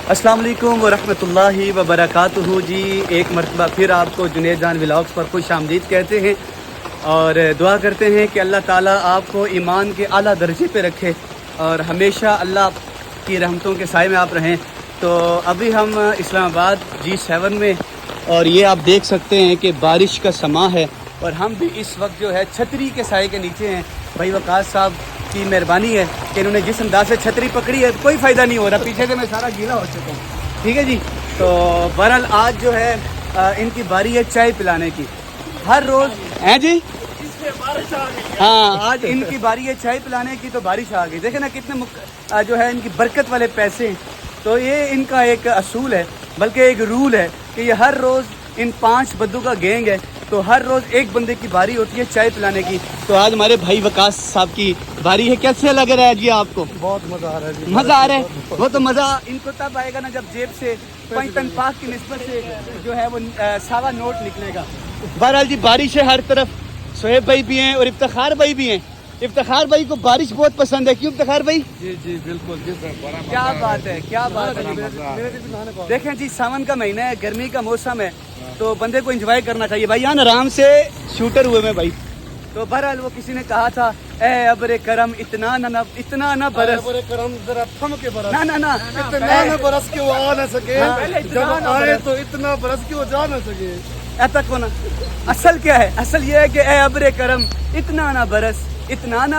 अस्सलाम वालेकुम वरहमतुल्लाहि वबरकातुहू जी। एक मरतबा फिर आपको जुनेद जान व्लॉग्स पर खुश आमदीद कहते हैं और दुआ करते हैं कि अल्लाह ताला आपको ईमान के आला दर्जे पे रखे और हमेशा अल्लाह की रहमतों के साए में आप रहें। तो अभी हम इस्लामाबाद G7 में और ये आप देख सकते हैं कि बारिश का समा है और हम भी इस वक्त जो है छतरी के साए के नीचे हैं। भाई वकास साहब की मेहरबानी है कि इन्होंने जिस अंदाज से छतरी पकड़ी है कोई फ़ायदा नहीं हो रहा, पीछे से मैं सारा गीला हो चुका हूँ। ठीक है जी। तो बहरहाल आज जो है इनकी बारी है चाय पिलाने की। हर रोज़ हैं जी, हाँ आज इनकी बारी है चाय पिलाने की। तो बारिश आ गई, देखे ना कितने जो है इनकी बरकत वाले पैसे हैं। तो ये इनका एक असूल है, बल्कि एक रूल है कि ये हर रोज़ इन 5 बद्दू का गैंग है, तो हर रोज़ एक बंदे की बारी होती है चाय पिलाने की। तो आज हमारे भाई वकास साहब की बारी है। कैसे लग रहा है जी आपको? बहुत मजा आ रहा है जी। मज़ा आ रहा है। वो तो मज़ा इनको तब आएगा ना जब जेब से 5 टन पाक की निस्बत से जो है वो सावा नोट निकलेगा। बहरहाल जी बारिश है हर तरफ। सोहेब भाई भी हैं और इफ्तिखार भाई भी हैं। इफ्तिखार भाई को बारिश बहुत पसंद है, क्यों इफ्तिखार भाई? जी जी बिल्कुल जी सर, बड़ा क्या बात है, क्या बात है। देखें जी सावन का महीना है, गर्मी का मौसम है, तो बंदे को एंजॉय करना चाहिए भाई। यहाँ आराम से शूटर हुए में भाई। तो बहरहाल वो किसी ने कहा था ए अबरे करम इतना ना बरस, करम जरा थम के बरस ना ना ना इतना न बरस के वो आ न सके, जब आए तो इतना बरस के वो जा न सके। ऐसा को ना असल क्या है? असल ये है कि ए अबरे करम इतना ना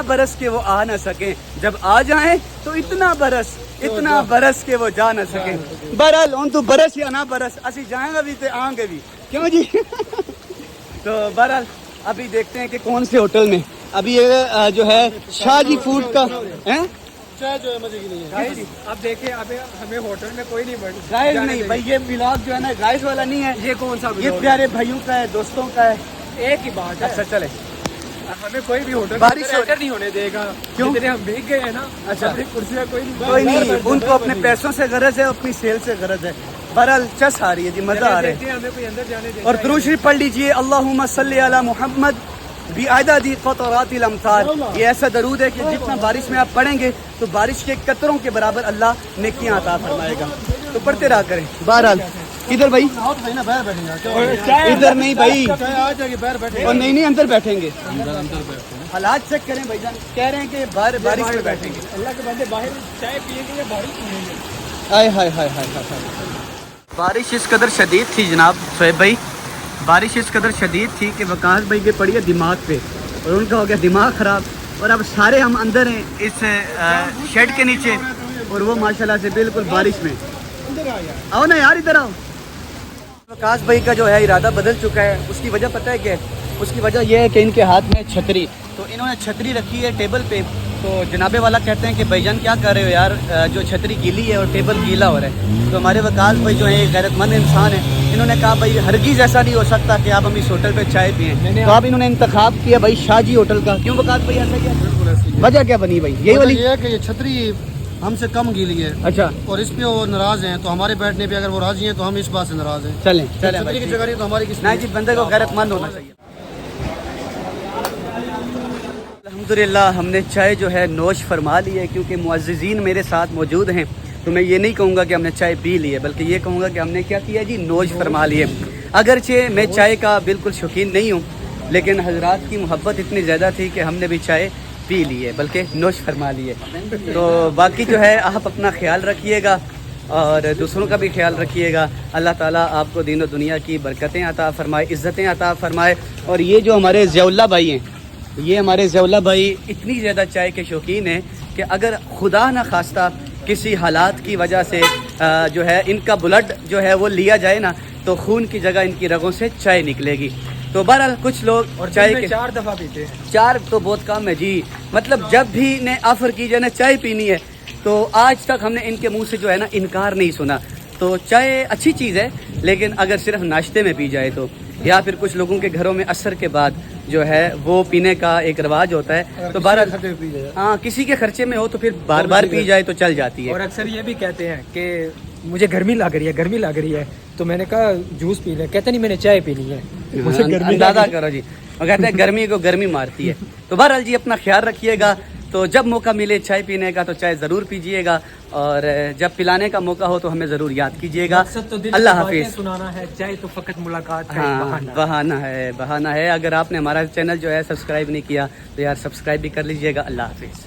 बरस के वो आ ना सके, जब आ जाए तो इतना बरस के वो जा ना सके। बहरहाल उन तो बरस या ना बरस असी जाएंगे भी तो आएंगे भी, क्यों जी? तो बहरहाल अभी देखते हैं कि कौन से होटल में। अभी ये जो है शाहजी फूड का है चाय जो है मजे की नहीं है। अब देखिए अभी हमें होटल में कोई नहीं गाइस नहीं भाई, ये व्लॉग जो है ना गाइस वाला नहीं है। ये कौन सा ये प्यारे भाइयों का है, दोस्तों का है। एक ही बात है, अच्छा चले, हमें कोई भी होटल बारिश एंटर नहीं होने देगा। क्यों? जितने हम भीग गए हैं ना, अच्छा। अपनी कुर्सी में कोई नहीं, उनको अपने पैसों से गरज है, अपनी सेल से गरज है। बहरहाल चस आ रही है जी, मजा आ रहा है। हमें कोई अंदर जाने देगा। और दुरूद शरीफ पढ़ लीजिए, अल्लाहुम्मा सल्ली अला मुहम्मद बिआदादी क़तरातिल अमतार। ये ऐसा दरूद है कि जितना बारिश में आप पढ़ेंगे तो बारिश के कतरों के बराबर अल्लाह नेकियां अता फरमाएगा। तो पढ़ते रहा करें। बहरहाल इधर भाई, ना बाहर बैठेंगे, इधर नहीं भाई, चाय आ जाएगी बाहर बैठे। और नहीं अंदर बैठेंगे। अंदर बैठते हैं। हालात चेक करें भाईजान, कह रहे हैं कि बाहर बारिश में बैठेंगे। अल्लाह के बंदे बाहर चाय पिएंगे या बारिश पिएंगे। हाय हाय हाय हाय हाय। बारिश इस कदर शदीद थी जनाब सोहेब भाई, बारिश इस कदर शदीद थी कि वकास भाई के पड़ी है दिमाग पे और उनका हो गया दिमाग ख़राब। और अब सारे हम अंदर हैं इस शेड के नीचे और वो माशाल्लाह से बिल्कुल बारिश में। आओ ना यार इधर आओ। वकास भाई का जो है इरादा बदल चुका है। उसकी वजह पता है क्या है? उसकी वजह यह है कि इनके हाथ में छतरी, तो इन्होंने छतरी रखी है टेबल पे। तो जनाबे वाला कहते हैं कि भाईजान क्या कर रहे हो यार, जो छतरी गीली है और टेबल गीला हो रहा है। तो हमारे वकास भाई जो है गैरतमंद इंसान है, इन्होंने कहा भाई हरगिज़ ऐसा नहीं हो सकता कि आप हम इस होटल पे चाय पिएं। तो अब इन्होंने इंतखाब किया भाई शाहजी होटल का। क्यों वकास भाई ऐसा किया? वजह क्या बनी भाई? यही वाली ये है कि ये छतरी हमसे कम गीली है। अच्छा, और इस पे वो नाराज हैं, तो हमारे बैठने पे अगर वो राजी हैं तो हम इस बात से नाराज हैं। चलें चलें छतरी की भाई। जगह नहीं तो हमारी किस नहीं जी, बंदे को गैरतमंद होना चाहिए। अल्हम्दुलिल्लाह हमने चाय जो है नोश फरमा ली है, क्योंकि मुअज़्ज़िज़ीन मेरे साथ मौजूद हैं। तो मैं ये नहीं कहूँगा कि हमने चाय पी ली है, बल्कि ये कहूँगा कि हमने क्या किया जी, नोश फरमा लिए। अगरचे मैं चाय का बिल्कुल शौकीन नहीं हूँ, लेकिन हजरात की मोहब्बत इतनी ज़्यादा थी कि हमने भी चाय पी ली है, बल्कि नोश फरमा लिए। तो बाकी जो है आप अपना ख्याल रखिएगा और दूसरों का भी ख्याल रखिएगा। अल्लाह ताला आपको दीन और दुनिया की बरकतें अता फरमाए, इज़्ज़तें अता फरमाए। और ये जो हमारे ज़ियाउल्लाह भाई हैं, ये हमारे ज़ियाउल्लाह भाई इतनी ज़्यादा चाय के शौकीन हैं कि अगर खुदा न खास्ता किसी हालात की वजह से जो है इनका ब्लड जो है वो लिया जाए ना, तो खून की जगह इनकी रगों से चाय निकलेगी। तो बहरहाल कुछ लोग और चाय चाय के 4 दफ़ा पीते हैं। 4 तो बहुत कम है जी। मतलब जब भी ने ऑफ़र की जाए ना चाय पीनी है, तो आज तक हमने इनके मुंह से जो है ना इनकार नहीं सुना। तो चाय अच्छी चीज़ है, लेकिन अगर सिर्फ नाश्ते में पी जाए तो, या फिर कुछ लोगों के घरों में असर के बाद जो है वो पीने का एक रिवाज होता है। तो बार हाँ किसी के खर्चे में हो तो फिर बार बार पी जाए तो चल जाती है। और अक्सर ये भी कहते हैं कि मुझे गर्मी लग रही है, तो मैंने कहा जूस पी ले, कहते नहीं मैंने चाय पीनी है, मुझे गर्मी अंदाजा करो जी। और कहते हैं गर्मी को गर्मी मारती है। तो बहरहाल जी अपना ख्याल रखिएगा। تو جب موقع ملے چائے پینے کا تو چائے ضرور پیجیے گا, اور جب پلانے کا موقع ہو تو ہمیں ضرور یاد کیجیے گا. اللہ حافظ. سنانا ہے, چائے تو فقط ملاقات کا ہاں بہانہ ہے. اگر آپ نے ہمارا چینل جو ہے سبسکرائب نہیں کیا تو یار سبسکرائب بھی کر لیجیے گا. اللہ حافظ.